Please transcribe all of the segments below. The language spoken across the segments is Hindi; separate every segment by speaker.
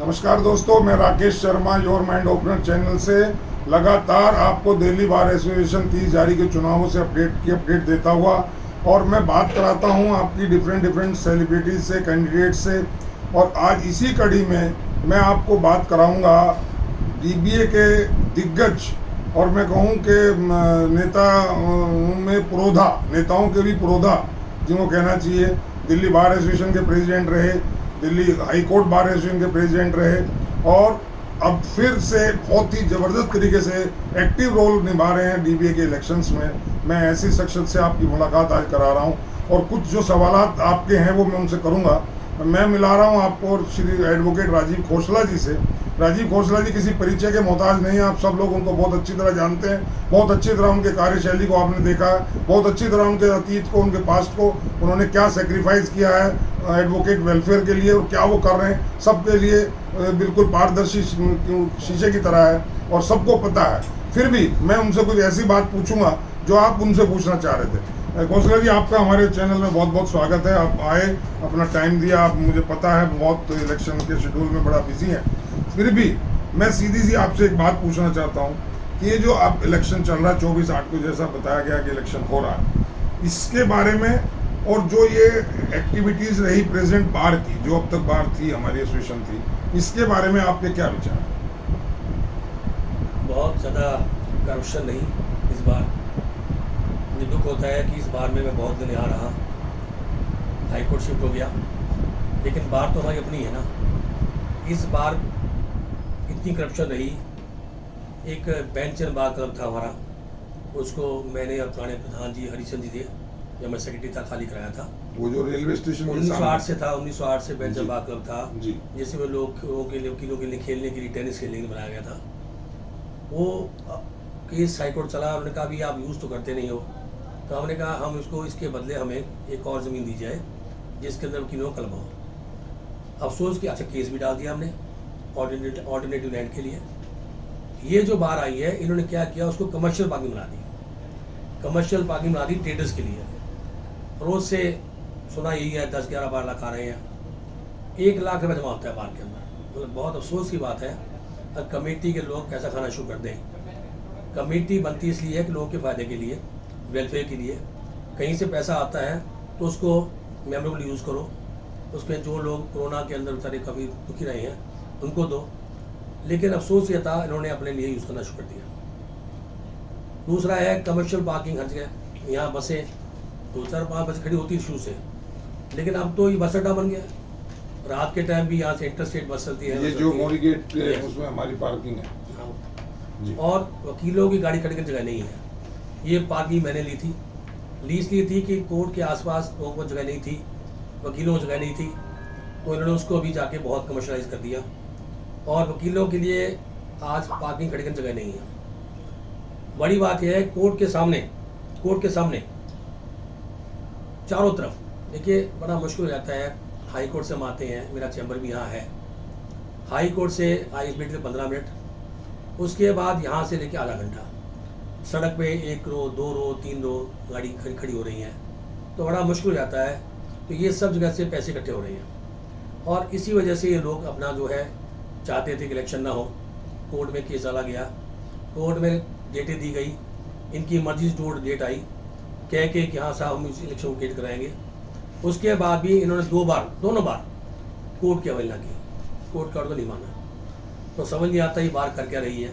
Speaker 1: नमस्कार दोस्तों, मैं Rakesh Sharma your mind opener channel से लगातार आपको दिल्ली बार एसोसिएशन 30 जारी के चुनावों से अपडेट देता हुआ और मैं बात कराता हूं आपकी डिफरेंट सेलिब्रिटीज से, कैंडिडेट से। और आज इसी कड़ी में मैं आपको बात कराऊंगा डीबीए के दिग्गज और मैं कहूं कि नेता में पुरोधा, नेताओं के भी पुरोधा जिनको कहना चाहिए। दिल्ली बार एसोसिएशन के प्रेसिडेंट रहे, Delhi high court bar association के प्रेसिडेंट रहे और अब फिर से बहुत ही ज़बरदस्त तरीके से एक्टिव रोल निभा रहे हैं डीबीए के इलेक्शंस में। मैं ऐसी शख्सियत से आपकी मुलाकात आज करा रहा हूं और कुछ जो सवालात आपके हैं वो मैं उनसे करूंगा। मैं मिला रहा हूं आपको श्री एडवोकेट राजीव खोसला जी से। राजीव खोसला जी किसी परिचय के मोहताज नहीं है, आप सब लोग उनको बहुत अच्छी तरह जानते हैं। बहुत अच्छी तरह उनके कार्यशैली को आपने देखा है, बहुत अच्छी तरह उनके अतीत को, उनके पास्ट को, उन्होंने क्या सेक्रीफाइस किया है एडवोकेट वेलफेयर के लिए और क्या वो कर रहे हैं सबके लिए। बिल्कुल पारदर्शी शीशे की तरह है और सबको पता है। फिर भी मैं उनसे कुछ ऐसी बात पूछूंगा जो आप उनसे पूछना चाह रहे थे। खोसला जी, आपका हमारे चैनल में बहुत बहुत स्वागत है। आप आए, अपना टाइम दिया। आप, मुझे पता है बहुत इलेक्शन के शेड्यूल में बड़ा बिजी हैं, फिर भी मैं सीधी सी आपसे एक बात पूछना चाहता हूं कि ये जो अब इलेक्शन चल रहा है 24/8 को, जैसा बताया गया कि इलेक्शन हो रहा है, इसके बारे में और जो ये एक्टिविटीज़ रही प्रेसिडेंट बार की, जो अब तक बार थी, हमारी एसोसिएशन थी, इसके बारे में आपके क्या विचार हैं?
Speaker 2: बहुत ज़्यादा करप्शन नहीं इस बार। मुझे दुख होता है कि इस बार में मैं बहुत दिन यहाँ रहा, हाई कोर्ट शिफ्ट हो गया, लेकिन बार तो हमारी अपनी है ना। इस बार इतनी करप्शन रही। एक बेंचन बार क्लब था हमारा, उसको मैंने और पुराने प्रधान जी हरिचंद जी थे, जब मैं सेक्रेटरी था, खाली कराया था।
Speaker 1: वो जो रेलवे स्टेशन
Speaker 2: 1908 से था, 1908 से बेंचन बार क्लब था, जिसमें लोगों के लिए, वकीलों के लिए खेलने के लिए, टेनिस खेलने के लिए बनाया गया था। वो केस हाई कोर्ट चला, उन्होंने कहा भी आप यूज़ तो करते नहीं हो, तो हमने कहा हम इसको, इसके बदले हमें एक और ज़मीन दी जाए जिसके अंदर वकीलों का क्लब हो। अफसोस कि अच्छा केस भी डाल दिया हमने ऑल्टरनेटिव लैंड के लिए। ये जो बार आई है, इन्होंने क्या किया, उसको कमर्शियल पार्किंग बना दी। कमर्शियल पार्किंग बना दी ट्रेडर्स के लिए। रोज़ से सुना यही है 10-11-12 लाख आ रहे हैं, 1 लाख रुपये जमा होता है बार के अंदर। मतलब बहुत अफसोस की बात है। अब कमेटी के लोग पैसा खाना शुरू कर दें। कमेटी बनती इसलिए है कि लोगों के फ़ायदे के लिए, वेलफेयर के लिए। कहीं से पैसा आता है तो उसको मेमोरेबल यूज़ करो, उसमें जो लोग कोरोना के अंदर बेचारे काफ़ी दुखी रहे हैं उनको दो। लेकिन अफसोस ये था, इन्होंने अपने लिए यूज़ करना शुरू कर दिया। दूसरा है कमर्शियल पार्किंग हर जगह। यहाँ बसें 2-4-5 बसें खड़ी होती शुरू से, लेकिन अब तो ये बस अड्डा बन गया। रात के टाइम भी यहाँ से इंटरस्टेट बस चलती है।
Speaker 1: ये जो मोरी गेट उसमें हमारी पार्किंग है जी।
Speaker 2: और वकीलों की गाड़ी खड़ी करने जगह नहीं है। ये पार्किंग मैंने ली थी, लीज ली थी कि कोर्ट के आसपास लोगों को जगह नहीं थी, वकीलों को जगह नहीं थी, तो इन्होंने उसको भी जाके बहुत कमर्शलाइज कर दिया। और वकीलों के लिए आज पार्किंग खड़ी करने जगह नहीं है। बड़ी बात यह है, कोर्ट के सामने चारों तरफ, देखिए बड़ा मुश्किल हो जाता है। हाई कोर्ट से हम आते हैं, मेरा चैम्बर भी यहाँ है। हाई कोर्ट से आई बैठ के 15 मिनट, उसके बाद यहाँ से लेके आधा घंटा सड़क पे 1 रो 2 रो 3 रो गाड़ी खड़ी हो रही हैं, तो बड़ा मुश्किल हो जाता है। तो ये सब जगह से पैसे इकट्ठे हो रहे हैं और इसी वजह से ये लोग अपना जो है चाहते थे कि इलेक्शन ना हो। कोर्ट में केस डाला गया, कोर्ट में डेटें दी गई, इनकी मर्जी से जोड़ डेट आई कह के कि हाँ साहब हम इस इलेक्शन को डेट कराएंगे। उसके बाद भी इन्होंने दोनों बार कोर्ट की अवहेलना की, कोर्ट का ऑर्डर नहीं माना। तो समझ नहीं आता ये बार कर क्या रही है।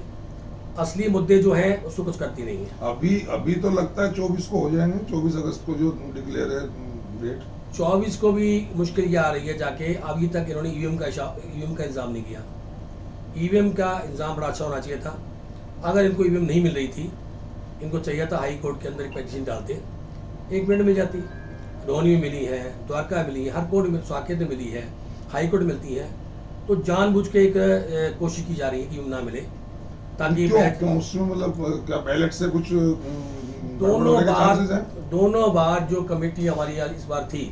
Speaker 2: असली मुद्दे जो हैं उसको कुछ करती नहीं है।
Speaker 1: अभी तो लगता है 24 को हो जाएंगे, 24 अगस्त को जो डिक्लेयर है डेट।
Speaker 2: 24 को भी मुश्किल ये आ रही है जाके। अभी तक इन्होंने ईवीएम का इंतजाम नहीं किया। ईवीएम का इंतजाम बड़ा अच्छा होना चाहिए था। अगर इनको ईवीएम नहीं मिल रही थी, इनको चाहिए था हाई कोर्ट के अंदर एक पिटीशन डालते, 1 मिनट मिल जाती। रोहनी में मिली है, द्वारका मिली है, हर कोर्ट में, साकेत में मिली है, हाई कोर्ट मिलती है। तो जानबूझ के एक कोशिश की जा रही है कि ना मिले, ताकि
Speaker 1: क्यों उसमें मतलब क्या बैलेट से कुछ
Speaker 2: दोनों बार जो कमेटी हमारी इस बार थी,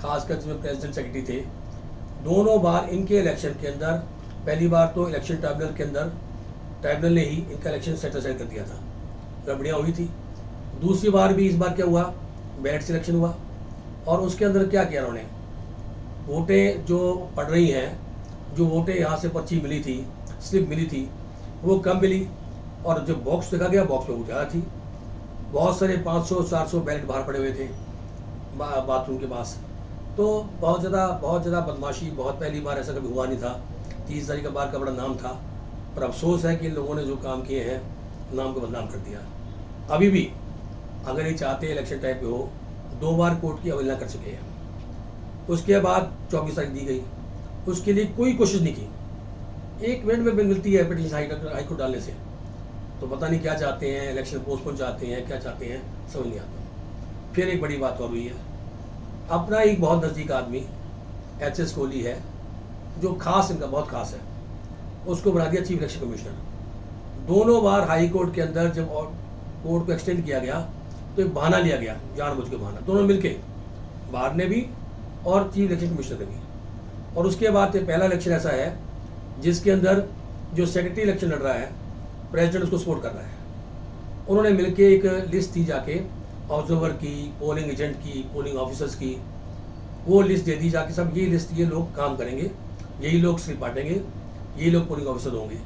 Speaker 2: खासकर जिसमें प्रेसिडेंट सेक्रेटरी थे, दोनों बार इनके इलेक्शन के अंदर, पहली बार तो इलेक्शन ट्राइब्यूनल के अंदर, ट्राइब्यूनल ने ही इनका इलेक्शन सेटिस्फाई कर दिया था, गड़बड़ियाँ हुई थी। दूसरी बार भी इस बार क्या हुआ, बैलेट से इलेक्शन हुआ और उसके अंदर क्या किया उन्होंने, वोटें जो पड़ रही हैं जो वोटें यहाँ से पर्ची मिली थी, स्लिप मिली थी, वो कम मिली, और जब बॉक्स देखा गया बॉक्स में वो ज़्यादा थी। बहुत सारे 500-400 बैलेट बाहर पड़े हुए थे बाथरूम के पास। तो बहुत ज़्यादा बदमाशी, बहुत पहली बार ऐसा कभी हुआ नहीं था। 30 तारीख का बार का बड़ा नाम था, पर अफसोस है कि इन लोगों ने जो काम किए हैं नाम को बदनाम कर दिया। अभी भी अगर ये चाहते इलेक्शन टाइप पे हो, 2 बार कोर्ट की अवहेलना कर चुके हैं। उसके बाद 24 तारीख दी गई, उसके लिए कोई कोशिश नहीं की। 1 मिनट में बिल मिलती है पिटीशन हाईकोर्ट डालने से। तो पता नहीं क्या चाहते हैं, इलेक्शन पोस्टपोन चाहते हैं, क्या चाहते हैं, समझ नहीं आता। फिर एक बड़ी बात और हुई है, अपना एक बहुत नज़दीक आदमी HS कोहली है, जो खास, इनका बहुत खास है, उसको बना दिया चीफ इलेक्शन कमिश्नर। दोनों बार हाई कोर्ट के अंदर जब और कोर्ट को एक्सटेंड किया गया तो एक बहाना लिया गया, जानबूझ के बहाना, दोनों मिलके, बार ने भी और चीफ इलेक्शन कमिश्नर ने भी। और उसके बाद पहला इलेक्शन ऐसा है जिसके अंदर जो सेक्रेटरी इलेक्शन लड़ रहा है, प्रेसिडेंट उसको सपोर्ट कर रहा है। उन्होंने मिलके एक लिस्ट दी जाके, ऑब्जर्वर की, पोलिंग एजेंट की, पोलिंग ऑफिसर्स की, वो लिस्ट दे दी जाके, सब ये लिस्ट, ये लोग काम करेंगे, यही लोग स्लिप बांटेंगे, यही लोग पोलिंग ऑफिसर होंगे।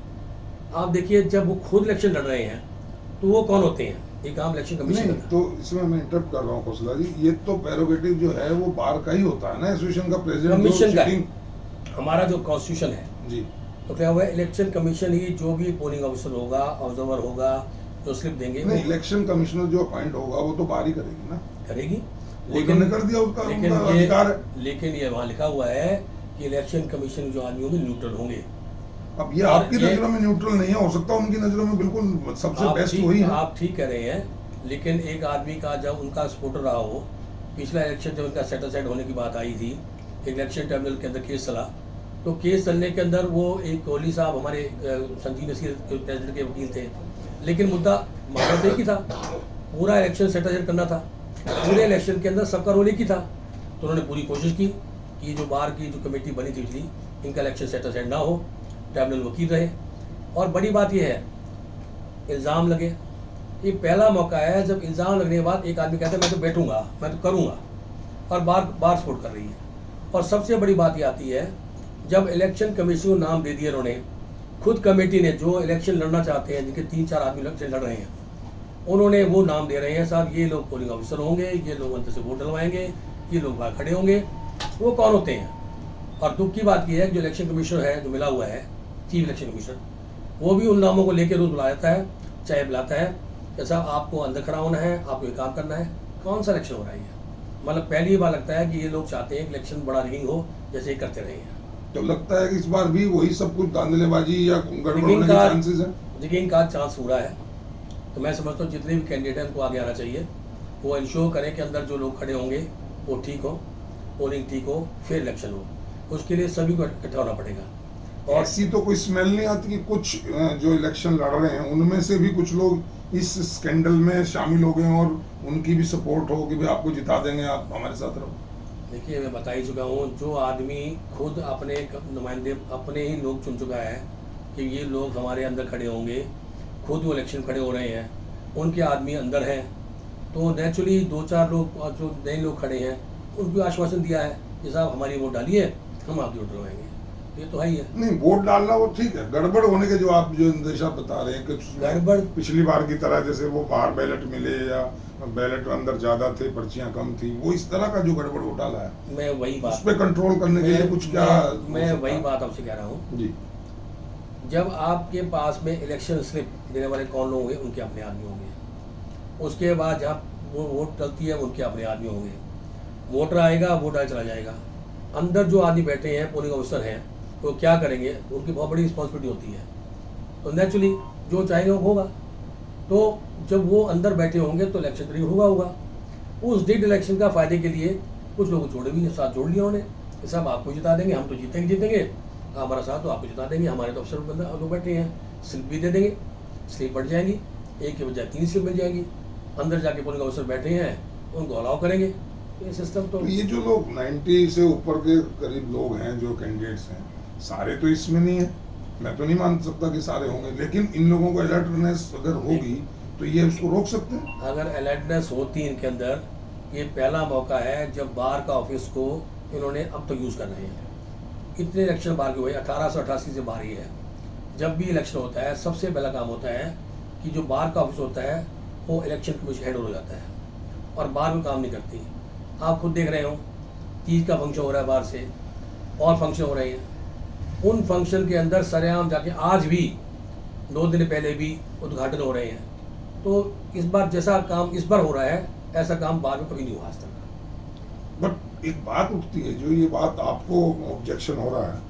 Speaker 2: आप देखिए, जब वो खुद इलेक्शन लड़ रहे हैं तो वो कौन होते हैं? ये काम इलेक्शन कमीशन का।
Speaker 1: तो इसमें मैं इंटरप्ट कर रहा हूँ कौशला जी, ये तो प्रेरोगेटिव जो है वो बार का ही होता है ना, एसोसिएशन का प्रेसिडेंट
Speaker 2: कमीशन का। हमारा जो कॉन्स्टिट्यूशन है
Speaker 1: जी,
Speaker 2: तो क्या हुआ, इलेक्शन कमीशन ही जो भी पोलिंग ऑफिसर होगा, ऑब्जर्वर होगा, जो स्लिप देंगे,
Speaker 1: नहीं, इलेक्शन कमिश्नर जो अपॉइंट होगा वो तो बार ही करेगी ना,
Speaker 2: करेगी।
Speaker 1: लेकिन कर दिया उसका अधिकार है।
Speaker 2: लेकिन ये वहाँ लिखा हुआ है कि इलेक्शन कमीशन जो आदमी होंगे न्यूट्रल होंगे।
Speaker 1: अब ये आपकी नजरों में न्यूट्रल नहीं है, हो सकता है उनकी नजरों में बिल्कुल सबसे बेस्ट वही है।
Speaker 2: आप ठीक कह रहे हैं, लेकिन एक आदमी का जब उनका सपोर्टर रहा हो, पिछला इलेक्शन जब उनका सेटिस्फाइड होने की बात आई थी, इलेक्शन ट्रिब्यूनल के अंदर केस चला, तो केस चलने के अंदर वो एक कोहली साहब हमारे संजीव नसीर प्रेसिडेंट के वकील थे, लेकिन मुद्दा मामला एक ही था, पूरा इलेक्शन सेटिस्फाइड करना था, पूरे इलेक्शन के अंदर सबका रोल एक ही था। तो उन्होंने पूरी कोशिश की कि जो बार की जो कमेटी बनी थी पिछली, इनका इलेक्शन सेटिस्फाइड ना हो, ट्रिब्यूनल वकील रहे। और बड़ी बात यह है, इल्ज़ाम लगे, ये पहला मौका है जब इल्ज़ाम लगने के बाद एक आदमी कहता है मैं तो बैठूंगा, मैं तो करूंगा, और बार सपोर्ट कर रही है। और सबसे बड़ी बात ये आती है, जब इलेक्शन कमीशन को नाम दे दिया उन्होंने, खुद कमेटी ने, जो इलेक्शन लड़ना चाहते हैं, जिनके 3-4 आदमी इलेक्शन लड़ रहे हैं, उन्होंने वो नाम दे रहे हैं, साहब ये लोग पोलिंग ऑफिसर होंगे, ये लोग अंदर से वोट डलवाएंगे, ये लोग बाहर खड़े होंगे। वो कौन होते हैं? और दुख की बात यह है, जो इलेक्शन कमिश्नर है, जो मिला हुआ है चीफ इलेक्शन कमिश्नर, वो भी उन नामों को लेकर रोज बुला जाता है, चाहे बुलाता है कि साहब आपको अंदर खड़ा होना है, आपको ये काम करना है। कौन सा इलेक्शन हो रहा है? मतलब पहली बार लगता है कि ये लोग चाहते हैं कि इलेक्शन बड़ा रिगिंग हो, जैसे करते रहे हैं।
Speaker 1: तो लगता है कि इस बार भी वही सब कुछ धांधलेबाजी या गड़बड़ होने के चांसेस है।
Speaker 2: रिगिंग का चांस पूरा है। तो मैं समझता हूँ जितने भी कैंडिडेट हैं उनको आगे आना चाहिए, वो इंश्योर करें कि अंदर जो लोग खड़े होंगे वो ठीक हो, पोलिंग ठीक हो, फिर इलेक्शन हो। उसके लिए सभी को इकट्ठा होना पड़ेगा।
Speaker 1: और ऐसी तो कोई स्मेल नहीं आती कि कुछ जो इलेक्शन लड़ रहे हैं उनमें से भी कुछ लोग इस स्कैंडल में शामिल हो गए और उनकी भी सपोर्ट हो कि भाई आपको जिता देंगे, आप हमारे साथ रहो?
Speaker 2: देखिए, मैं बता ही चुका हूँ, जो आदमी खुद अपने नुमाइंदे, अपने ही लोग चुन चुका है कि ये लोग हमारे अंदर खड़े होंगे, खुद वो इलेक्शन खड़े हो रहे हैं, उनके आदमी अंदर हैं, तो नेचुरली 2-4 लोग जो नए लोग खड़े हैं उनको आश्वासन दिया है कि साहब हमारी वोट डालिए, हम आपकी वोट डलवाएंगे। ये तो है ही है।
Speaker 1: नहीं, वोट डालना वो ठीक है, गड़बड़ होने के जो आप जो निर्देश बता रहे हैं कि
Speaker 2: गड़बड़
Speaker 1: पिछली बार की तरह, जैसे वो बाहर बैलेट मिले या बैलेट अंदर ज्यादा थे, पर्चियां कम थी, वो इस तरह का जो गड़बड़ घोटाला है,
Speaker 2: मैं वही बात
Speaker 1: उस पर कंट्रोल करने के लिए कुछ क्या?
Speaker 2: मैं वही बात आपसे कह रहा हूँ
Speaker 1: जी।
Speaker 2: जब आपके पास में इलेक्शन स्लिप देने वाले कौन लोग होंगे, उनके अपने आदमी होंगे। उसके बाद जहाँ वो वोट डलती है उनके अपने आदमी होंगे। वोटर आएगा, वोट आए चला जाएगा। अंदर जो आदमी बैठे हैं, पोलिंग ऑफिसर हैं, तो क्या करेंगे? उनकी बहुत बड़ी रिस्पॉन्सिबिलिटी होती है। तो नेचुरली जो चाहेंगे वो होगा। तो जब वो अंदर बैठे होंगे तो इलेक्शन करीब होगा। उस डेट इलेक्शन का फ़ायदे के लिए कुछ लोग जोड़े भी साथ जोड़ लिया उन्होंने कि साहब आपको जिता देंगे, हम तो जीतेंगे, हमारा साथ तो आपको जिता देंगे, हमारे तो अफसर बंदा लोग बैठे हैं, स्लिप भी दे देंगे, स्लिप बढ़ जाएंगी, एक के बजाय 3 स्लिप मिल जाएगी। अंदर जाके पोलिंग ऑफिसर बैठे हैं, उनको अलाउ करेंगे। ये सिस्टम तो
Speaker 1: ये जो लोग 90 से ऊपर के करीब लोग हैं जो कैंडिडेट्स हैं, सारे तो इसमें नहीं है, मैं तो नहीं मान सकता कि सारे होंगे, लेकिन इन लोगों को अलर्टनेस अगर होगी तो ये उसको रोक सकते हैं।
Speaker 2: अगर अलर्टनेस होती इनके अंदर, ये पहला मौका है जब बार का ऑफिस को इन्होंने अब तक यूज़ कर रहे हैं। इतने इलेक्शन बाहर के हुए, 1888 से बाहर ही है। जब भी इलेक्शन होता है सबसे पहला काम होता है कि जो बाहर का ऑफिस होता है वो इलेक्शन कमीशन हैंड ओवर हो जाता है और बाहर में काम नहीं करती। आप खुद देख रहे हो, तीज का फंक्शन हो रहा है बाहर से, और फंक्शन हो रहे हैं। उन फंक्शन के अंदर सरेआम जाके आज भी 2 दिन पहले भी उद्घाटन हो रहे हैं। तो इस बार जैसा काम इस बार हो रहा है ऐसा काम बाहर में कभी नहीं हुआ आज तक।
Speaker 1: बट एक बात उठती है, जो ये बात आपको ऑब्जेक्शन हो रहा है,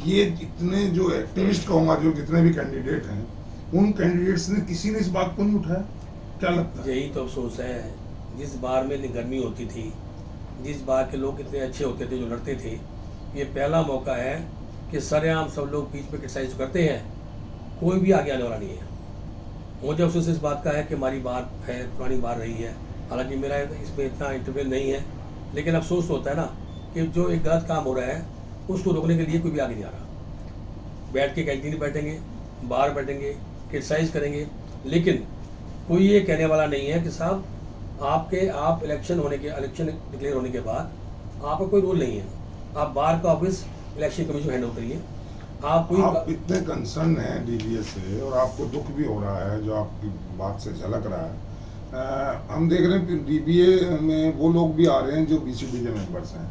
Speaker 1: ये जितने जो एक्टिविस्ट कहूँगा, जो जितने भी कैंडिडेट हैं, उन कैंडिडेट्स ने किसी ने इस बात को नहीं उठाया, क्या लगता है?
Speaker 2: यही तो अफसोस है। जिस बार में इतनी गर्मी होती थी, जिस बार के लोग इतने अच्छे होते थे जो लड़ते थे, ये पहला मौका है कि सरेआम सब लोग बीच में क्रिटिसाइज करते हैं, कोई भी आगे आने वाला नहीं है। मुझे अफसोस इस बात का है कि हमारी बात है, पुरानी बात रही है, हालांकि मेरा इसमें इतना इंटरव्यू नहीं है, लेकिन अफसोस होता है ना कि जो एक गलत काम हो रहा है उसको रोकने के लिए कोई भी आगे नहीं आ रहा। बैठ के कैंटीन में बैठेंगे, बाहर बैठेंगे, क्रिटिसाइज करेंगे, लेकिन कोई ये कहने वाला नहीं है कि साहब आप इलेक्शन डिक्लेयर होने के बाद आपका कोई रोल नहीं है, आप बाहर का office election commission hand over करिए।
Speaker 1: आप इतने कंसर्न हैं डीबीए से और आपको दुख भी हो रहा है, जो आपकी बात से झलक रहा है। हम देख रहे हैं कि डीबीए में वो लोग भी आ रहे हैं जो बीसीडी के मेंबर्स हैं,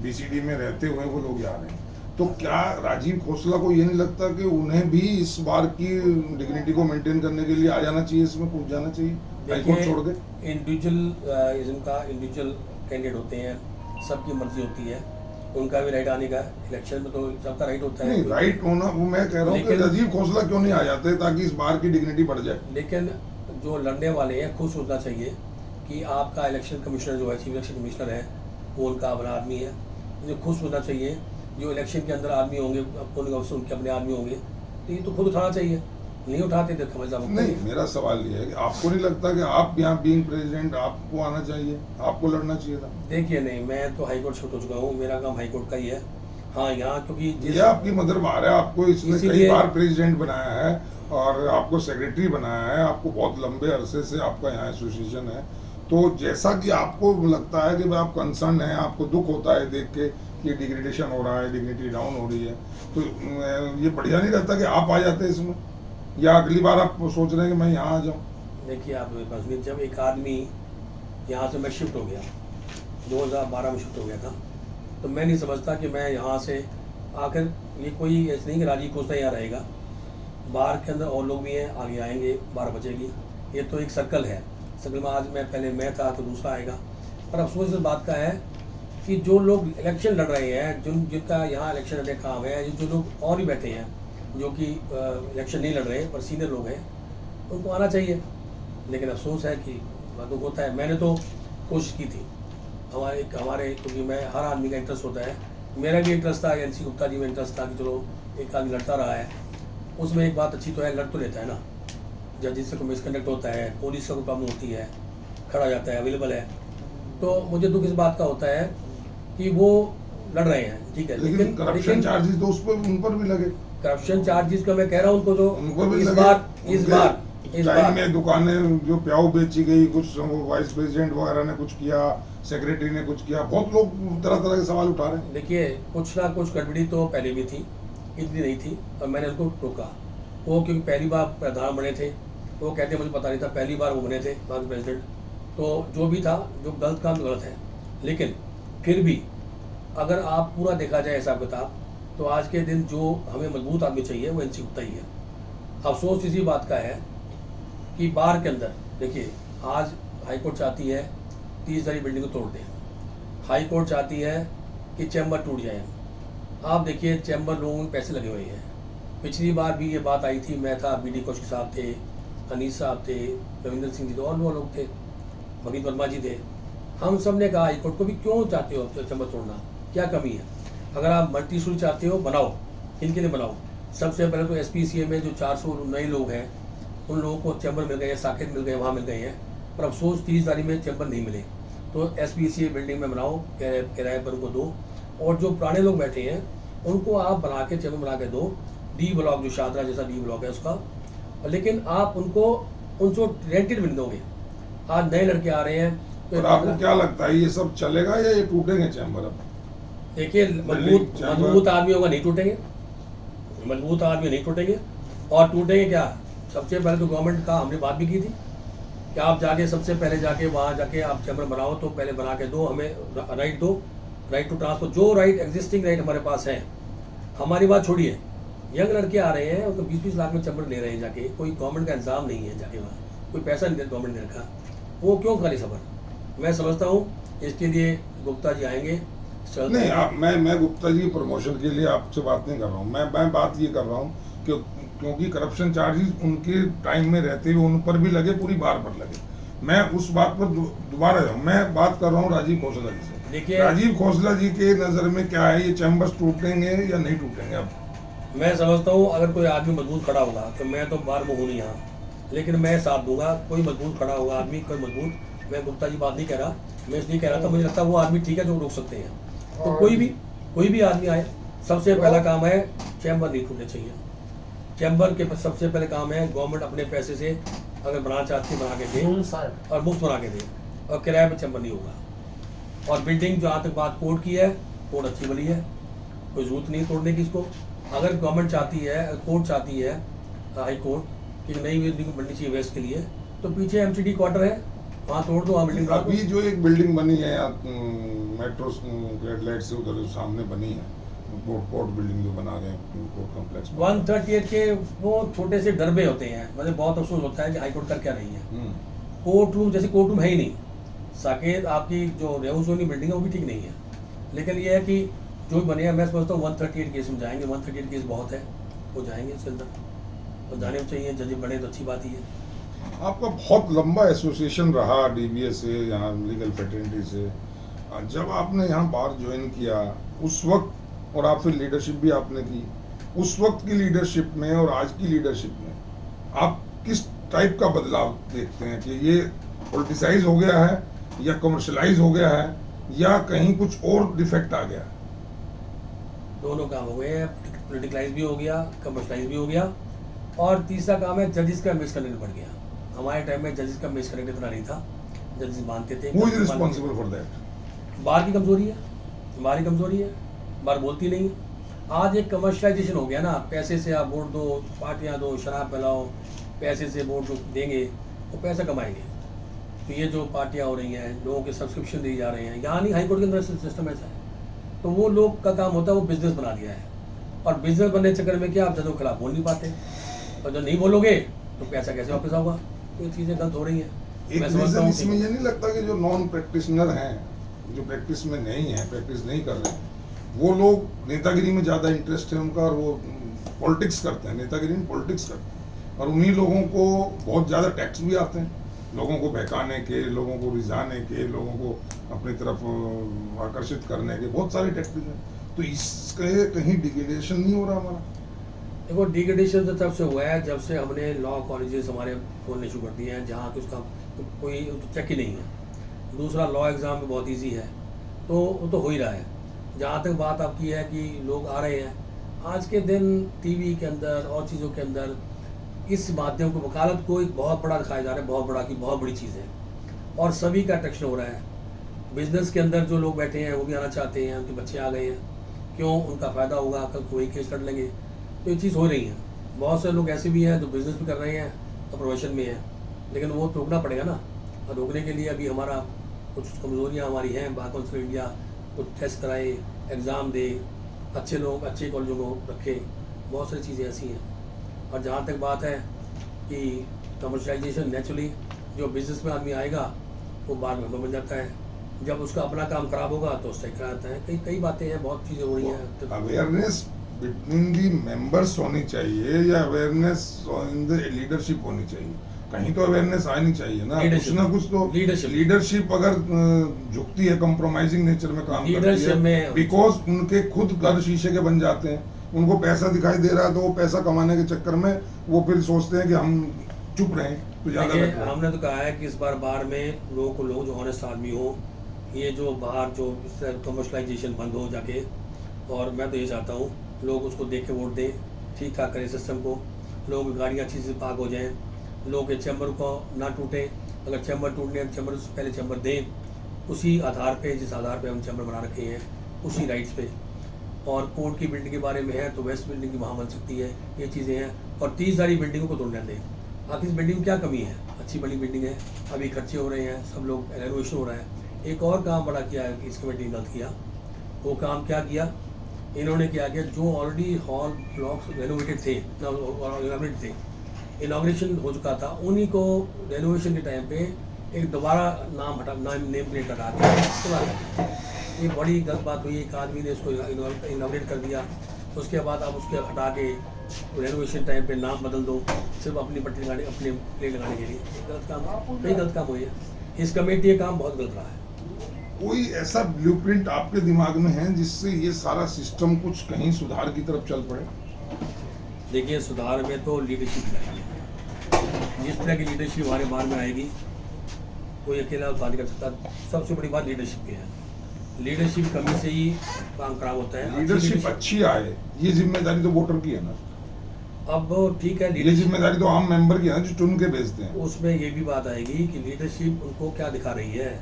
Speaker 1: बीसीडी में रहते हुए वो लोग आ रहे हैं। तो क्या राजीव खोसला को ये नहीं लगता कि उन्हें भी इस बार की डिग्निटी को मेंटेन करने के लिए आ जाना चाहिए, इसमें कूद जाना चाहिए, हाईकोर्ट छोड़ के?
Speaker 2: इंडिविजुअल कैंडिडेट होते हैं, सबकी मर्जी होती है, उनका भी राइट आने का। इलेक्शन में तो सबका राइट होता है।
Speaker 1: नहीं, राइट होना, वो मैं कह रहा हूँ कि राजीव खोसला क्यों नहीं आ जाते ताकि इस बार की डिग्निटी बढ़ जाए।
Speaker 2: लेकिन जो लड़ने वाले हैं खुद सोचना चाहिए कि आपका इलेक्शन कमिश्नर जो है, चीफ इलेक्शन कमिश्नर है, वो उनका अपना आदमी है। मुझे खुद सोचना चाहिए, जो इलेक्शन के अंदर आदमी होंगे, पोलिंग ऑफिसर उनके अपने आदमी होंगे, तो ये तो खुद उठाना चाहिए। नहीं उठाते तो समझ
Speaker 1: नहीं, मेरा सवाल ये है कि आपको नहीं लगता कि आप यहाँ बीइंग प्रेसिडेंट आपको आना चाहिए, आपको लड़ना चाहिए था?
Speaker 2: देखिए, नहीं, मैं तो हाईकोर्ट छूट हो चुका हूँ, मेरा काम हाईकोर्ट का ही है। हाँ, यहाँ क्योंकि
Speaker 1: ये आपकी मदर बार है, आपको इसने कई बार प्रेसिडेंट बनाया है और आपको सेक्रेटरी बनाया है, आपको बहुत लंबे अरसे से आपका यहाँ एसोसिएशन है। तो जैसा कि आपको लगता है कि आप कंसर्न है, आपको दुख होता है देख के कि डिग्रेडेशन हो रहा है, डिग्निटी डाउन हो रही है, तो ये बढ़िया नहीं रहता कि आप आ जाते इसमें, या अगली बार आप सोच रहे हैं कि मैं यहाँ आ जाऊँ?
Speaker 2: देखिए, आप जब एक आदमी यहाँ से मैं शिफ्ट हो गया, 2012 में शिफ्ट हो गया था, तो मैं नहीं समझता कि मैं यहाँ से आकर, ये कोई ऐसे नहीं कि राजीव खोसला यहाँ रहेगा, बाहर के अंदर और लोग भी हैं, आगे आएंगे, 12 बजेगी, ये तो एक सर्कल है। सर्कल में आज पहले मैं था तो दूसरा आएगा। पर अफसोस इस बात का है कि जो लोग इलेक्शन लड़ रहे हैं, जिनका यहाँ इलेक्शन लड़ने काम है, जो लोग और भी बैठे हैं जो कि इलेक्शन नहीं लड़ रहे पर सीनियर लोग हैं, उनको आना चाहिए। लेकिन अफसोस है कि दुख होता है। मैंने तो कोशिश की थी, हमारे क्योंकि मैं, हर आदमी का इंटरेस्ट होता है, मेरा भी इंटरेस्ट था, एनसी गुप्ता जी में इंटरेस्ट था कि चलो एक आदमी लड़ता रहा है, उसमें एक बात अच्छी तो है, लड़ तो लेता है ना। जजिस से कोई मिसकंडक्ट होता है, पुलिस का कोई प्रॉब्लम होती है, खड़ा जाता है, अवेलेबल है। तो मुझे दुख इस बात का होता है कि वो लड़ रहे हैं, ठीक है,
Speaker 1: लेकिन करप्शन चार्जेस तो उस पर, उन पर भी लगे।
Speaker 2: करप्शन चार्जेस का मैं कह रहा हूँ उनको, जो
Speaker 1: उनको भी
Speaker 2: इस बार
Speaker 1: में दुकानें जो प्याऊ बेची गई, कुछ वाइस प्रेसिडेंट वगैरह ने कुछ किया, सेक्रेटरी ने कुछ किया, बहुत लोग तरह तरह के सवाल उठा रहे हैं।
Speaker 2: देखिए, कुछ ना कुछ गड़बड़ी तो पहले भी थी, इतनी नहीं थी, और मैंने उनको रोका। वो क्योंकि पहली बार प्रधान बने थे, वो कहते मुझे पता नहीं था, पहली बार वो बने थे वाइस प्रेसिडेंट, तो जो भी था, जो गलत काम गलत है। लेकिन फिर भी अगर आप पूरा देखा जाए हिसाब किताब, तो आज के दिन जो हमें मजबूत आदमी चाहिए वो एनसी गुप्ता ही है। अफसोस इसी बात का है कि बार के अंदर देखिए, आज हाईकोर्ट चाहती है 30 सारी बिल्डिंग को तोड़ दें, हाईकोर्ट चाहती है कि चैम्बर टूट जाए। आप देखिए, चैम्बर लोगों में पैसे लगे हुए हैं। पिछली बार भी ये बात आई थी, मैं था, BD कौशिक साहब थे, अनीस साहब थे, रविंद्र सिंह जी थे, और वो लोग थे, भगीत वर्मा जी थे। हम सब ने कहा हाईकोर्ट को भी, क्यों चाहते हो चैम्बर तोड़ना, क्या कमी है? अगर आप मल्टी स्टोरी चाहते हो, बनाओ, इनके लिए बनाओ। सबसे पहले तो SPCA में जो 400 नए लोग हैं, उन लोगों को चैम्बर मिल गए हैं, साकेत मिल गए, वहाँ मिल गए हैं, पर अफसोस 30 तारीख में चैम्बर नहीं मिले। तो SPCA बिल्डिंग में बनाओ, किराए पर उनको दो, और जो पुराने लोग बैठे हैं उनको आप बना के चैम्बर बना के दो। D ब्लॉक, जो शादरा जैसा D ब्लॉक है उसका, लेकिन आप उनको रेंटेड मिल दोगे। आज नए लड़के आ रहे हैं,
Speaker 1: तो आपको क्या लगता है ये सब चलेगा या ये टूटेंगे चैम्बर? अब
Speaker 2: देखिए, मजबूत आदमी होगा नहीं टूटेंगे, मजबूत आदमी नहीं टूटेंगे। और टूटेंगे क्या, सबसे पहले तो गवर्नमेंट का हमने बात भी की थी कि आप जाके सबसे पहले जाके वहाँ जाके आप चैम्बर बनाओ, तो पहले बना के दो, हमें राइट दो, राइट टू ट्रांसपोर्ट, जो राइट एग्जिस्टिंग राइट हमारे पास है। हमारी बात छोड़िए, यंग लड़के आ रहे हैं, तो 20-20 लाख में चैम्बर ले रहे हैं जाके, कोई गवर्नमेंट का इंतजाम नहीं है जाके वहाँ, कोई पैसा नहीं गवर्नमेंट ने रखा, वो क्यों खाली सफर। मैं समझता हूँ इसके लिए गुप्ता जी आएंगे।
Speaker 1: नहीं, मैं गुप्ता जी प्रमोशन के लिए आपसे बात नहीं कर रहा हूँ, मैं बात ये कर रहा हूँ कि क्योंकि करप्शन चार्जेस उनके टाइम में रहते हुए उन पर भी लगे, पूरी बार पर लगे। मैं उस बात पर दोबारा जाऊँ, मैं बात कर रहा हूँ राजीव खोसला जी से।
Speaker 2: देखिए,
Speaker 1: राजीव खोसला जी के नज़र में क्या है, ये चैम्बर्स टूटेंगे या नहीं टूटेंगे? अब
Speaker 2: मैं समझता हूँ अगर कोई आदमी मजबूत खड़ा होगा, तो मैं तो बार में हूँ नहीं यहाँ, लेकिन मैं साथ दूंगा। कोई मजबूत खड़ा होगा आदमी, कोई मजबूत, मैं गुप्ता जी बात नहीं कह रहा, मैं इसलिए कह रहा था, मुझे लगता है वो आदमी ठीक है जो रोक सकते हैं। तो कोई भी आदमी आए, सबसे पहला काम है चैम्बर नहीं टूटने चाहिए। चैम्बर के सबसे पहले काम है गवर्नमेंट अपने पैसे से अगर बनाना चाहती है बना के दे, और मुफ्त बना के दे, और किराए पे चैम्बर नहीं होगा। और बिल्डिंग जहाँ तक बात कोर्ट की है, कोर्ट अच्छी बनी है, कोई जरूरत नहीं तोड़ने की इसको। अगर गवर्नमेंट चाहती है, कोर्ट चाहती है, हाई कोर्ट कि नई बिल्डिंग बननी चाहिए वेस्ट के लिए, तो पीछे एमसीडी क्वार्टर है, वहाँ तोड़ दो, वहाँ बिल्डिंग।
Speaker 1: अभी जो एक बिल्डिंग बनी है मेट्रो रेड लाइट से उधर सामने बनी है, कोर्ट बिल्डिंग जो बना रहे हैं कोर्ट कॉम्प्लेक्स
Speaker 2: 138 के वो छोटे से डरबे होते हैं, मतलब बहुत अफसोस होता है कि हाईकोर्ट कर क्या रही है। कोर्ट रूम जैसे कोर्ट रूम है ही नहीं। साकेत आपकी जो रेहूसोनी बिल्डिंग है वो भी ठीक नहीं है, लेकिन ये है कि जो भी बने, मैं समझता हूँ 138 केस में जाएंगे, 138 केस बहुत है, वो जाएंगे इसके अंदर, तो जाने चाहिए। जज बने तो अच्छी बात ही है।
Speaker 1: आपका बहुत लंबा एसोसिएशन रहा डीबीए से, यहाँ लीगल फ्रेटर्निटी से। जब आपने यहाँ बार ज्वाइन किया उस वक्त, और आप फिर लीडरशिप भी आपने की, उस वक्त की लीडरशिप में और आज की लीडरशिप में आप किस टाइप का बदलाव देखते हैं कि ये पॉलिटिसाइज हो गया है या कमर्शलाइज हो गया है या कहीं कुछ और डिफेक्ट आ गया?
Speaker 2: दोनों काम हो गए, पॉलिटिकलाइज भी हो गया, कमर्शलाइज भी हो गया, और तीसरा काम है जजेस का मिसकनेक्ट बढ़ गया। हमारे टाइम में जजेस का मिसकनेक्ट इतना नहीं था, जजेस मानते थे।
Speaker 1: Who is responsible for that?
Speaker 2: बार की कमजोरी है, हमारी कमजोरी है, बार बोलती नहीं है। आज एक कमर्शलाइजेशन हो गया ना, पैसे से आप वोट दो, पार्टियां दो, शराब पिलाओ, पैसे से वोट जो देंगे वो पैसा कमाएंगे। तो ये जो पार्टियां हो रही हैं, लोगों के सब्सक्रिप्शन दिए जा रहे हैं, यहाँ नहीं हाईकोर्ट के अंदर सिस्टम ऐसा है, तो वो लोग का काम होता है, वो बिजनेस बना दिया है। और बिजनेस बनने के चक्कर में क्या, आप जजों के खिलाफ बोल नहीं पाते, और जब नहीं बोलोगे तो पैसा कैसे वापस आऊगा। तो ये चीज़ें गलत हो रही हैं।
Speaker 1: एक रीजन इसमें ये नहीं लगता कि जो नॉन प्रैक्टिशनर हैं, जो प्रैक्टिस में नहीं है, प्रैक्टिस नहीं कर रहे हैं, वो लोग नेतागिरी में ज़्यादा इंटरेस्ट है उनका, और वो पॉलिटिक्स करते हैं, नेतागिरी में पॉलिटिक्स करते हैं, और उन्हीं लोगों को बहुत ज़्यादा टैक्स भी आते हैं, लोगों को बहकाने के, लोगों को रिझाने के, लोगों को अपनी तरफ आकर्षित करने के बहुत सारे टैक्स हैं। तो इसके कहीं डिग्रेडेशन नहीं हो रहा हमारा?
Speaker 2: देखो, डिग्रेडेशन तो तब से हुआ है जब से हमने लॉ कॉलेजेस हमारे खोलने शुरू कर दिए हैं, जहाँ कि उसका तो कोई चेक ही नहीं है। दूसरा, लॉ एग्ज़ाम भी बहुत इजी है, तो वो तो हो ही रहा है। जहाँ तक बात आपकी है कि लोग आ रहे हैं, आज के दिन टीवी के अंदर और चीज़ों के अंदर इस माध्यम को, वकालत को एक बहुत बड़ा दिखाया जा रहा है, बहुत बड़ा की बहुत बड़ी चीज़ है, और सभी का अट्रैक्शन हो रहा है। बिजनेस के अंदर जो लोग बैठे हैं वो भी आना चाहते हैं, उनके बच्चे आ गए हैं, क्यों, उनका फ़ायदा होगा, कल कोई केस लड़ लेंगे। तो ये चीज़ हो रही है। बहुत से लोग ऐसे भी हैं जो बिज़नेस भी कर रहे हैं और प्रोफेशन में हैं, लेकिन वो तो रोकना पड़ेगा ना। और रोकने के लिए अभी हमारा कुछ कमज़ोरियाँ हमारी हैं। बार काउंसिल इंडिया कुछ टेस्ट कराए, एग्ज़ाम दे, अच्छे लोग अच्छे कॉलेजों को रखे, बहुत सारी चीज़ें ऐसी हैं। और जहाँ तक बात है कि कमर्शलाइजेशन, नेचुरली जो बिज़नेस में आदमी आएगा वो बार में बन जाता है, जब उसका अपना काम खराब होगा तो उससे कराता है। कई बातें हैं, बहुत चीज़ें हो रही हैं।
Speaker 1: अवेयरनेस बिटवीन दी मेंबर्स होनी चाहिए या अवेयरनेस इन द लीडरशिप होनी चाहिए? कहीं तो अवेयरनेस आनी चाहिए ना, कुछ ना कुछ तो। लीडरशिप अगर झुकती है, कंप्रोमाइजिंग नेचर में काम करती है, बिकॉज उनके खुद घर शीशे के बन जाते हैं, उनको पैसा दिखाई दे रहा है, तो वो पैसा कमाने के चक्कर में वो फिर सोचते हैं कि हम चुप रहें तो ज़्यादा।
Speaker 2: हमने तो कहा है कि इस बार में लोग जो ऑनेस्ट आदमी हो, ये जो बाहर जो कमर्शलाइजेशन बंद हो जाके, और मैं तो ये चाहता हूँ लोग उसको देख के वोट दें, ठीक ठाक करें सिस्टम को, लोग गाड़ियाँ अच्छी से पार्क हो जाएं, लोग के चैम्बर को ना टूटे, अगर चैम्बर टूटने चैम्बर से पहले चैम्बर दें, उसी आधार पे, जिस आधार पे हम चैम्बर बना रखे हैं, उसी राइट्स पे। और कोर्ट की बिल्डिंग के बारे में है तो वेस्ट बिल्डिंग की वहाँ बन सकती है, ये चीज़ें हैं। और 30 सारी बिल्डिंगों को तोड़ने दें। आखिर इस बिल्डिंग में क्या कमी है? अच्छी बड़ी बिल्डिंग है, अभी खर्चे हो रहे हैं, सब लोग रेनोवेशन हो रहा है। एक और काम बड़ा किया है इस कमेटी ने गलत किया। वो काम क्या किया इन्होंने? किया कि जो ऑलरेडी हॉल ब्लॉक्स रेनोवेटेड थे, इनॉग्रेटेड थे, इनॉग्रेशन हो चुका था, उन्हीं को रेनोवेशन के टाइम पे एक दोबारा नेम प्लेट लगा के ये बड़ी गलत बात हुई। एक आदमी ने इसको इनॉग्रेट कर दिया, उसके बाद आप उसके हटा के रेनोवेशन टाइम पे नाम बदल दो सिर्फ अपनी पट्टी लगाने, अपने प्लेट लगाने के लिए। गलत काम, कई गलत काम हुए हैं। इस कमेटी ये काम बहुत गलत रहा है।
Speaker 1: कोई ऐसा ब्लूप्रिंट आपके दिमाग में है जिससे ये सारा सिस्टम कुछ कहीं सुधार की तरफ चल पड़े?
Speaker 2: देखिए, सुधार में तो लीडरशिप चाहिए। जिस तरह की लीडरशिप हमारे बाहर में आएगी कोई अकेला उठा नहीं कर सकता। सबसे बड़ी बात लीडरशिप की है। लीडरशिप कमी से ही काम खराब होता है।
Speaker 1: लीडरशिप अच्छी आए, ये जिम्मेदारी तो वोटर की है ना।
Speaker 2: अब ठीक है,
Speaker 1: ये जिम्मेदारी तो आम मेंबर की है ना, जो चुन के भेजते हैं।
Speaker 2: उसमें ये भी बात आएगी कि लीडरशिप उनको क्या दिखा रही है,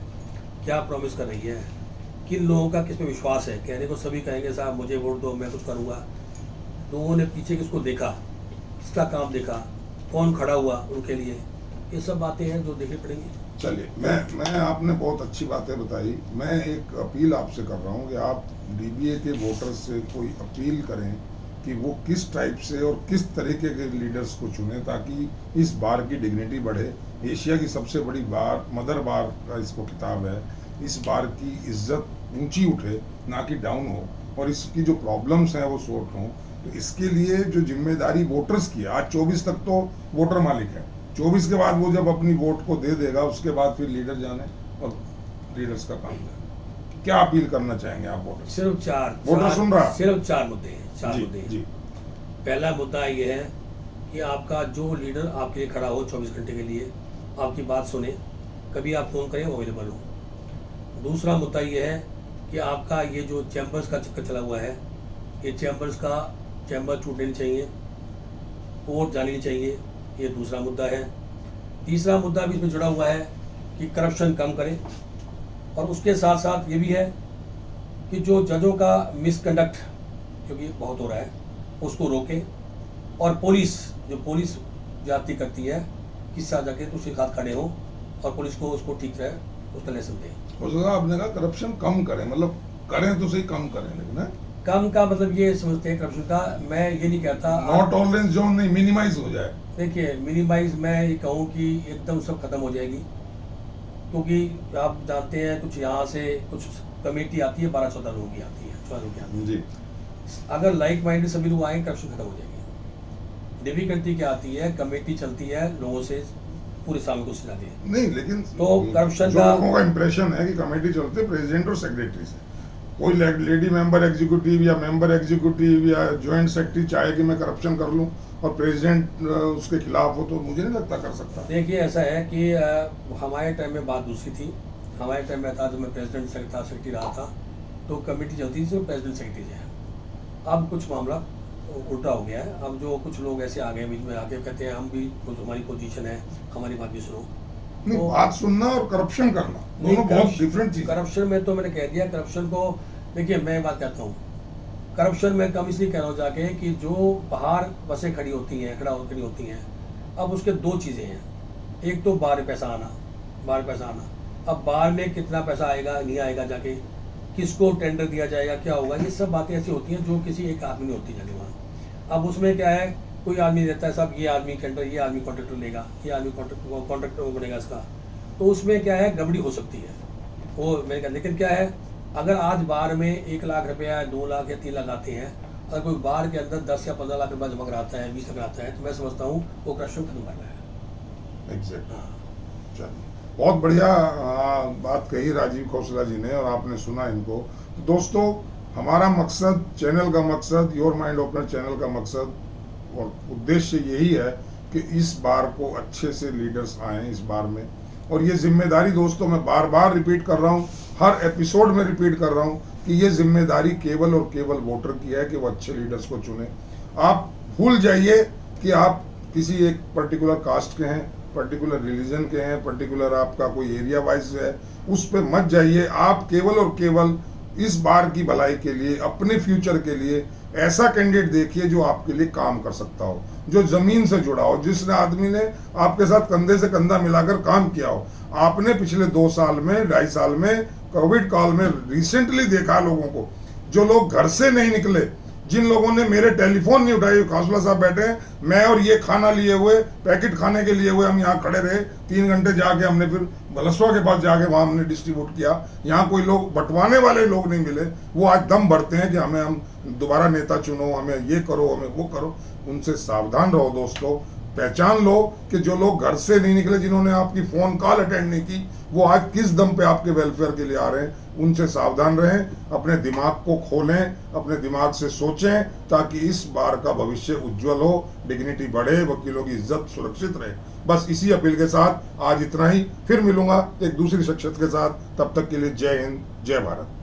Speaker 2: क्या प्रॉमिस कर रही है, किन लोगों का किस पे विश्वास है। कहने को सभी कहेंगे साहब मुझे वोट दो, मैं कुछ करूँगा। लोगों ने पीछे किसको देखा, किसका काम देखा, कौन खड़ा हुआ उनके लिए, ये सब बातें हैं जो देखनी पड़ेंगी।
Speaker 1: चलिए, मैं आपने बहुत अच्छी बातें बताई। मैं एक अपील आपसे कर रहा हूँ कि आप डीबीए के वोटर्स से कोई अपील करें कि वो किस टाइप से और किस तरीके के लीडर्स को चुने ताकि इस बार की डिग्निटी बढ़े। एशिया की सबसे बड़ी बार, मदर बार का इसको खिताब है। इस बार की इज्जत ऊंची उठे, ना कि डाउन हो, और इसकी जो प्रॉब्लम्स हैं वो सॉर्ट हों। तो इसके लिए जो जिम्मेदारी वोटर्स की है, आज 24 तक तो वोटर मालिक है, 24 के बाद वो जब अपनी वोट को दे देगा उसके बाद फिर लीडर जाने और लीडर्स का काम है। क्या अपील करना चाहेंगे आप वोटर?
Speaker 2: सिर्फ चार
Speaker 1: वोटर सुन रहा,
Speaker 2: सिर्फ 4 मुद्दे हैं। 4 मुद्दे हैं।
Speaker 1: जी।
Speaker 2: पहला मुद्दा ये है कि आपका जो लीडर आपके लिए खड़ा हो 24 घंटे के लिए, आपकी बात सुने, कभी आप फोन करें अवेलेबल हो। दूसरा मुद्दा ये है कि आपका ये जो चैम्बर्स का चक्कर चला हुआ है, ये चैम्बर छूटने नहीं चाहिए, कोर्ट जानी नहीं चाहिए, ये दूसरा मुद्दा है। तीसरा मुद्दा भी इसमें जुड़ा हुआ है कि करप्शन कम करें, और उसके साथ साथ ये भी है कि जो जजों का मिसकंडक्ट क्योंकि बहुत हो रहा है उसको रोकें, और पुलिस जाती करती है किस साथ जाके तो उसके साथ खड़े हो और पुलिस को उसको ठीक रहे उसका लेसन दें।
Speaker 1: हो सकता आपने कहा करप्शन कम करें, मतलब करें तो सही कम करें, लेकिन
Speaker 2: कम का मतलब ये समझते हैं करप्शन का, मैं ये नहीं कहता
Speaker 1: नो टॉलरेंस जोन नहीं, मिनिमाइज हो जाए।
Speaker 2: देखिए, मिनिमाइज मैं ये कहूँ कि एकदम सब खत्म हो जाएगी, क्योंकि आप जानते हैं कुछ यहाँ से कुछ कमेटी आती है 12-14 लोगों की आती है, 14 लोगों की आती है
Speaker 1: जी।
Speaker 2: अगर लाइक माइंडेड सभी लोग आएंगे करप्शन खत्म हो जाएगी। डिफिकल्टी क्या आती है, कमेटी चलती है लोगों से पूरे साल को सिलाती है।
Speaker 1: नहीं, लेकिन
Speaker 2: तो करप्शन
Speaker 1: जो लोगों का इंप्रेशन है कि कमेटी चलते प्रेसिडेंट और सेक्रेटरी से, कोई लेडी मेंबर एग्जीक्यूटिव या मेंबर एग्जीक्यूटिव या ज्वाइंट सेक्रेटरी चाहे कि मैं करप्शन कर लूं और प्रेसिडेंट उसके खिलाफ हो, तो मुझे नहीं लगता कर सकता।
Speaker 2: देखिए, ऐसा है कि हमारे टाइम में बात दूसरी थी। हमारे टाइम में था जब मैं प्रेसिडेंट सेक्रेटरी रहा था तो कमेटी चलती थी सिर्फ प्रेसिडेंट सेक्रेटरी से। अब कुछ मामला उल्टा हो गया है। अब जो कुछ लोग ऐसे आ गए बीच में आके कहते हैं हम भी कुछ, हमारी पोजीशन है, हमारी बात भी सुनो।
Speaker 1: नहीं,
Speaker 2: तो
Speaker 1: बात सुनना और करप्शन करना दोनों बहुत डिफरेंट चीज।
Speaker 2: करप्शन में तो मैंने कह दिया, करप्शन को देखिए, मैं बात कहता हूँ करप्शन में कम इसलिए कह रहा हूँ जाके कि जो बाहर बसें खड़ी होती हैं, खड़ी होती हैं, अब उसके 2 चीज़ें हैं। एक तो बाहर पैसा आना। अब बाहर में कितना पैसा आएगा नहीं आएगा, जाके किसको टेंडर दिया जाएगा, क्या होगा, ये सब बातें ऐसी होती हैं जो किसी एक आदमी नहीं होती जाके वहाँ। अब उसमें क्या है, कोई आदमी देता है सब, ये आदमी टेंडर, ये आदमी कॉन्ट्रैक्टर लेगा, ये आदमी कॉन्ट्रैक्टर बनेगा इसका, तो उसमें क्या है गड़बड़ी हो सकती है वो मैंने कहा। लेकिन क्या है, अगर आज बाहर में 1 लाख रुपया 2 लाख या 3 लाख आते हैं, अगर कोई बाहर के अंदर 10 या 15 लाख रुपया जमा कराता है, 20 लाख आता है, तो मैं समझता हूँ वो करप्शन खत्म कर रहा है।
Speaker 1: एग्जैक्ट। चलिए, बहुत बढ़िया बात कही राजीव खौसला जी ने, और आपने सुना इनको। तो दोस्तों, हमारा मकसद, चैनल का मकसद, योर माइंड ओपनर चैनल का मकसद और उद्देश्य यही है कि इस बार को अच्छे से लीडर्स आएँ इस बार में। और ये जिम्मेदारी दोस्तों, मैं बार बार रिपीट कर रहा हूँ, हर एपिसोड में रिपीट कर रहा हूँ कि ये जिम्मेदारी केवल और केवल वोटर की है कि वो अच्छे लीडर्स को चुने। आप भूल जाइए कि आप किसी एक पर्टिकुलर कास्ट के हैं, पर्टिकुलर रिलीजन के हैं, पर्टिकुलर आपका कोई एरिया वाइज है, उस पर मत जाइए। आप केवल और केवल इस बार की भलाई के लिए, अपने फ्यूचर के लिए ऐसा कैंडिडेट देखिए जो आपके लिए काम कर सकता हो, जो जमीन से जुड़ा हो, जिसने आदमी ने आपके साथ कंधे से कंधा मिलाकर काम किया हो। आपने पिछले 2 साल में, 2.5 साल में, कोविड काल में रिसेंटली देखा लोगों को, जो लोग घर से नहीं निकले, जिन लोगों ने मेरे टेलीफोन नहीं उठाए, काउंसलर साहब बैठे हैं, मैं और ये खाना लिए हुए, पैकेट खाने के लिए हुए हम यहाँ खड़े रहे 3 घंटे, जाके हमने फिर भलसवा के पास जाके वहां हमने डिस्ट्रीब्यूट किया। यहाँ कोई लोग बंटवाने वाले लोग नहीं मिले, वो आज दम भरते हैं कि हम दोबारा नेता चुनो, हमें ये करो, हमें वो करो। उनसे सावधान रहो दोस्तों। पहचान लो कि जो लोग घर से नहीं निकले, जिन्होंने आपकी फोन कॉल अटेंड नहीं की, वो आज किस दम पे आपके वेलफेयर के लिए आ रहे हैं। उनसे सावधान रहें, अपने दिमाग को खोलें, अपने दिमाग से सोचें, ताकि इस बार का भविष्य उज्जवल हो, डिग्निटी बढ़े, वकीलों की इज्जत सुरक्षित रहे। बस इसी अपील के साथ आज इतना ही। फिर मिलूंगा एक दूसरी शख्सियत के साथ। तब तक के लिए जय हिंद, जय भारत।